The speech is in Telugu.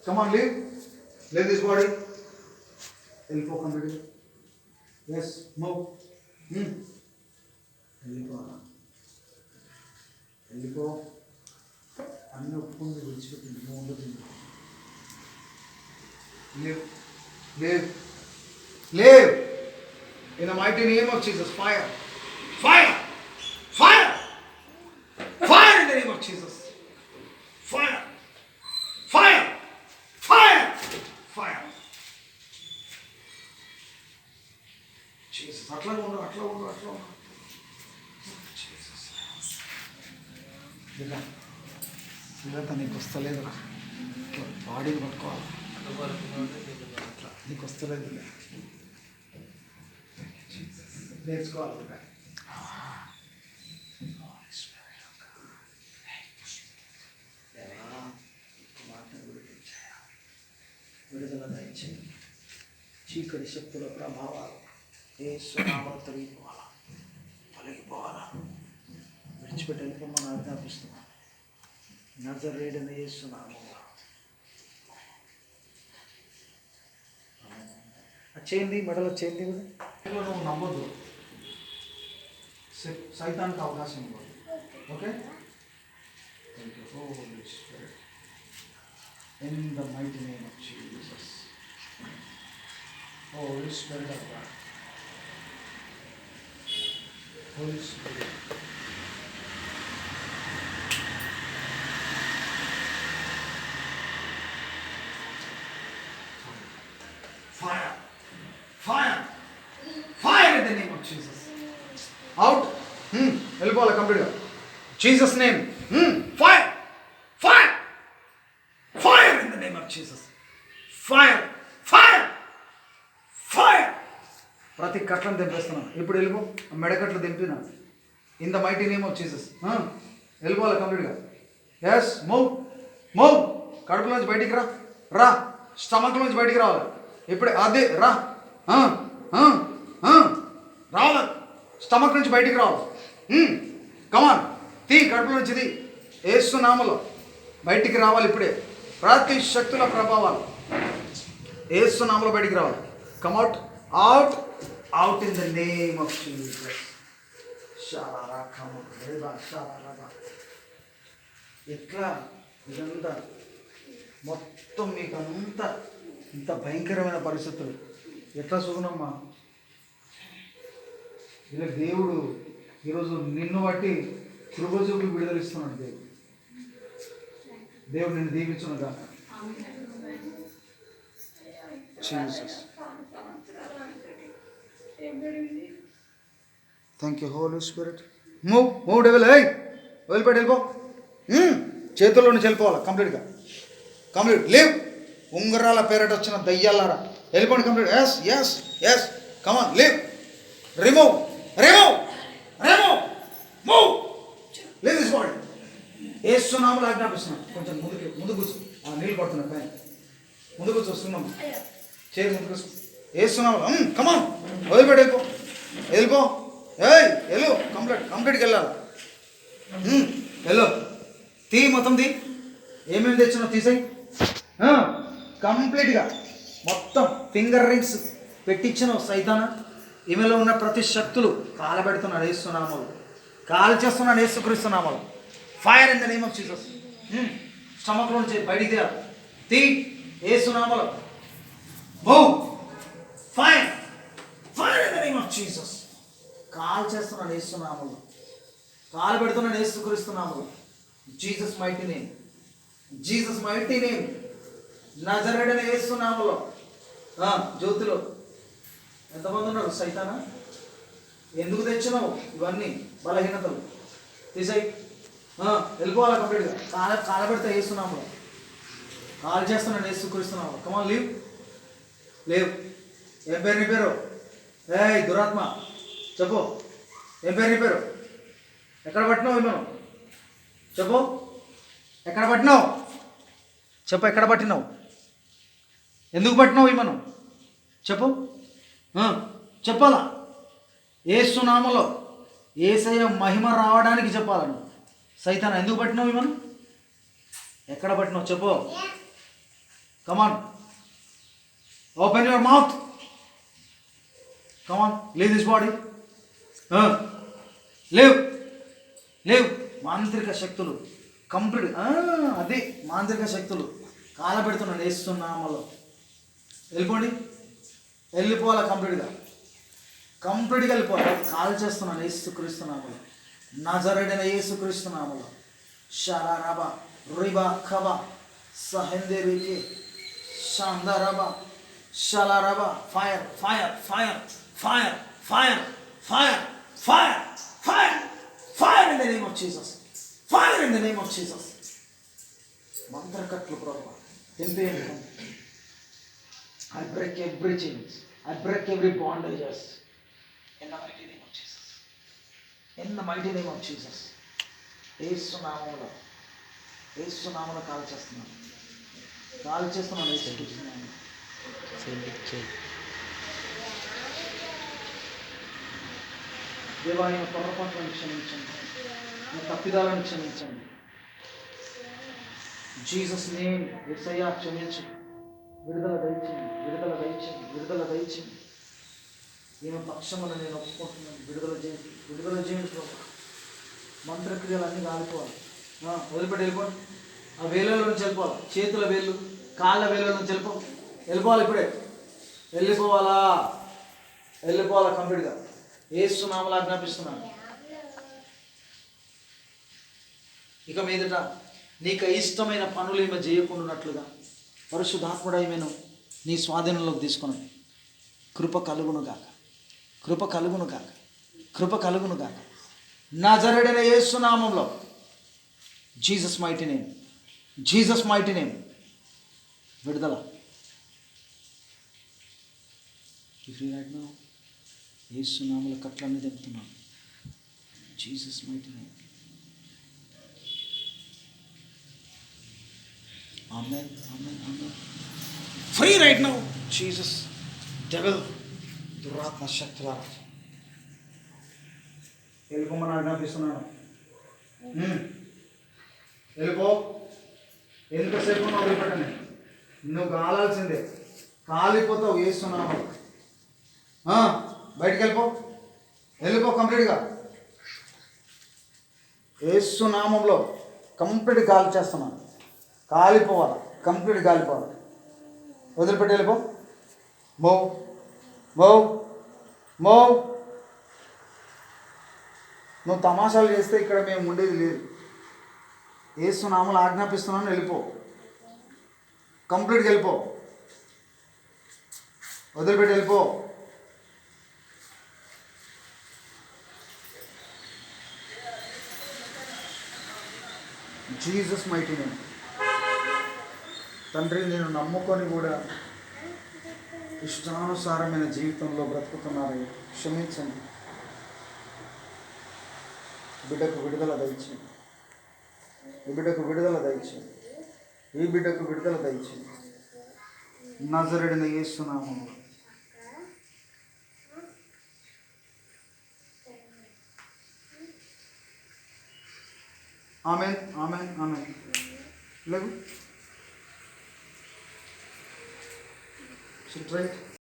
Come on, leave. Leave this body. Elbow completely. Yes, move. Elbow. అన్నీ ఒప్పుకుంది విడిచిపెట్టింది నువ్వు ఉండదు. Live. Live. Live. In the mighty name of Jesus. Fire. Fire. Fire. Fire in the name of Jesus. Fire. Fire. Fire. Fire. Jesus. అట్లా ఉండు. Jesus. ఇదంతా నీకు వస్తలేదురా. బాడీని పట్టుకోవాలి. అట్లా నీకు వస్తలేదు. నేర్చుకోవాలి. విడుదల దయచేయండి. చీకటి శక్తుల ప్రభావాలు యేసు నామములో తొలగిపోవాలా. విడిచిపెట్టి వెళ్ళిపోమని ఆజ్ఞాపిస్తున్నాను. నజరేయుడైన యేసు నామములో. చేయండి, మెడలో చేయండి. నువ్వు నమ్మొద్దు, సైతానికి అవకాశం ఇవ్వదు. Okay, in the mighty name of Jesus. Holy Spirit of God. Holy Spirit. Fire. Fire. Fire in the name of Jesus. Out. Elbow complete. Jesus name. Fire. Fire. Fire in the name of Jesus. Fire. Fire. Fire. ప్రతి కట్లను తెంపేస్తున్నాను. ఇప్పుడు వెళ్ళిపో. మెడకట్లు తెంపినా. In the mighty name of Jesus. వెళ్ళిపోవాలి కంప్లీట్గా. Yes, move. కడుపులోంచి బయటికి రా. స్టమక్లోంచి బయటికి రావాలి. ఇప్పుడే అదే రా. రావాలి. స్టమక్ నుంచి బయటికి రావాలి. కమాన్, తీ కడుపులోంచి తీ. యేసు నామములో బయటికి రావాలి. ఇప్పుడే ప్రతి శక్తుల ప్రభావాలు యేసు నామములో బయటికి రావాలి. Come out, out in the name of Jesus. ఎట్లా ఇదంతా మొత్తం మీకు అంతా ఇంత భయంకరమైన పరిస్థితులు ఎట్లా సుగుణమ్మా? ఇలా దేవుడు ఈరోజు నిన్ను బట్టి కృప చూపి విడుదలిస్తున్నాడు. దేవుడు నిన్ను దీవించును గాక. Jesus. Thank you holy spirit. Move devil. వదిలిపెట్టి వెళ్ళిపో. చేతుల్లో నుంచి వెళ్ళిపోవాలి కంప్లీట్గా. లీవ్. ఉంగరాల పేరట వచ్చిన దయ్యాలారా వెళ్ళిపోండి complete. Yes come on, leave. Remove. Move. Leave this body. Yesu నామములో ఆజ్ఞాపిస్తున్నాను. కొంచెం ముందు కూర్చో. నీళ్ళు పడుతున్నాయి పైన. ముందు కూర్చో. వస్తున్నాం. చేతి ముందు కూర్చో. యేసు నామములో కమాన్. వదిలిపెట్టి వెళ్ళిపో. వెళ్ళు. కంప్లీట్గా వెళ్ళాలి. వెళ్ళు. తీ మొత్తం తీ. ఏమేమి తెచ్చినావు తీసేయి. కంప్లీట్గా మొత్తం ఫింగర్ రింగ్స్ పెట్టించినావు సైతానా. ఈమెలో ఉన్న ప్రతి శక్తులు కాలబెడుతున్నాడు యేసు నామములో. కాల్ చేస్తున్నాడు యేసుక్రీస్తు నామములో. Fire in the name of Jesus. స్టమక్లో నుంచి బయటికి తీయాలి. తీ యేసు నామములో. Move. Fire in the name of Jesus. Call చేస్తున్నాడు యేసు నామములో. కాలు పెడుతున్నాడు యేసుక్రీస్తు నామములో. Jesus mighty name. నజరేయుడైన యేసు నామములో. జ్యోతిలో ఎంతమంది ఉన్నారు? సైతానా, ఎందుకు తెచ్చినావు ఇవన్నీ బలహీనతలు? తీసేయి. వెళ్ళిపోవాలి కంప్లీట్గా. కాలబెడితే యేసు నామములో. కాల్ చేస్తున్నాడు యేసుక్రీస్తు నామములో. కమాన్, లీవ్. ఏం పేరు నీ పేరు? దురాత్మ చెప్పు. ఏం పేరు నీ పేరు? ఎక్కడ పట్టినావు మనం? చెప్పు. ఎక్కడ పట్టినావు? ఎక్కడ పట్టినావు? ఎందుకు పట్టినావు మనం? చెప్పు. చెప్పాలా? యేసు నామములో యేసయ్య మహిమ రావడానికి చెప్పాలను. సైతానా ఎందుకు పట్టినావు మనం? ఎక్కడ పట్టినావు చెప్పు. Come on. Open your mouth. Come on. Leave this body. Live. Live. మాంత్రిక శక్తులు కంప్లీట్. అదే మాంత్రిక శక్తులు కాలబెడుతున్నాడు వేస్తున్నామలో. వెళ్ళిపోండి. వెళ్ళిపోవాలి కంప్లీట్గా వెళ్ళిపోవాలి. కాల్ చేస్తున్నాను యేసుక్రీస్తునామలో. నజరేయుడైన యేసుక్రీస్తునామలో. షాలారాబా రిబా ఖబా సహెందెరికి షాందారాబా షాలారాబా. Fire fire fire fire fire fire fire fire fire in the name of Jesus. Fire in the name of Jesus. మంత్రకట్లు ప్రభు తెంపేయండి. I break every chains. I break every bondages. In the mighty name of Jesus. In the mighty name of Jesus. యేసు నామములో కాల్ చేస్తున్నాను. యేసుక్రీస్తునామములో. దేవా, ఆయన పొరపాట్లను క్షమించండి, నా తప్పిదాలను క్షమించండి. Jesus name. యేసయ్యా క్షమించు. విడుదల దయచేయండి. ఈయన పక్షమున నేను ఒప్పుకుంటున్నాను. విడుదల చేయండి ప్రభు. మంత్రక్రియలన్నీ కాలిపోవాలి. వదిలిపెట్టి వెళ్ళిపోండి. ఆ వేళ్ళ నుంచి వెళ్ళిపోవాలి. చేతుల వేళ్ళు, కాళ్ళ వేళ్ళ నుంచి వెళ్ళిపోవాలి. ఇప్పుడే వెళ్ళిపోవాలా కంప్లీట్గా. యేసు నామములో ఆజ్ఞాపిస్తున్నాను. ఇక మీదట నీకు ఇష్టమైన పనులు ఏమో చేయకుండానట్లుగా పరిశుద్ధాత్ముడు ఈమెను నీ స్వాధీనంలోకి తీసుకుని కృప కలుగును గాక. నజరేయుడైన యేసు నామములో. Jesus mighty name. విడుదల. Free right now. యేసు నామములో కట్లన్నీ తెంపుతున్నాను. Jesus mighty name. Amen. Free right now. Jesus. Devil. దురాత్మ శక్తుల వెళ్ళిపోమని ఆజ్ఞాపిస్తున్నాను. వెళ్ళిపో. ఎంతసేపు వదిలిపెట్టండి. నువ్వు కాలాల్సిందే. కాలిపోతావు వేస్తున్నావు. బయటికి వెళ్ళిపో కంప్లీట్గా. యేసునామంలో కంప్లీట్ గాలి చేస్తున్నాను. కాలిపోవాలి. వదిలిపెట్టి వెళ్ళిపో. మో నువ్వు తమాషాలు చేస్తే ఇక్కడ మేము ఉండేది లేదు. యేసునామములో ఆజ్ఞాపిస్తున్నాను. వెళ్ళిపో. కంప్లీట్గా వెళ్ళిపో. వదిలిపెట్టి వెళ్ళిపో. Jesus mighty name. తండ్రి, నేను నమ్ముకొని కూడా ఇష్టానుసారమైన జీవితంలో బ్రతుకుతున్నారు. క్షమించండి. బిడ్డకు విడుదల దయచేయండి. ఈ బిడ్డకు విడుదల దయచేయండి. నజరేయుడైన యేసు నామములో. ఆమేన్. లేవు. Sit right.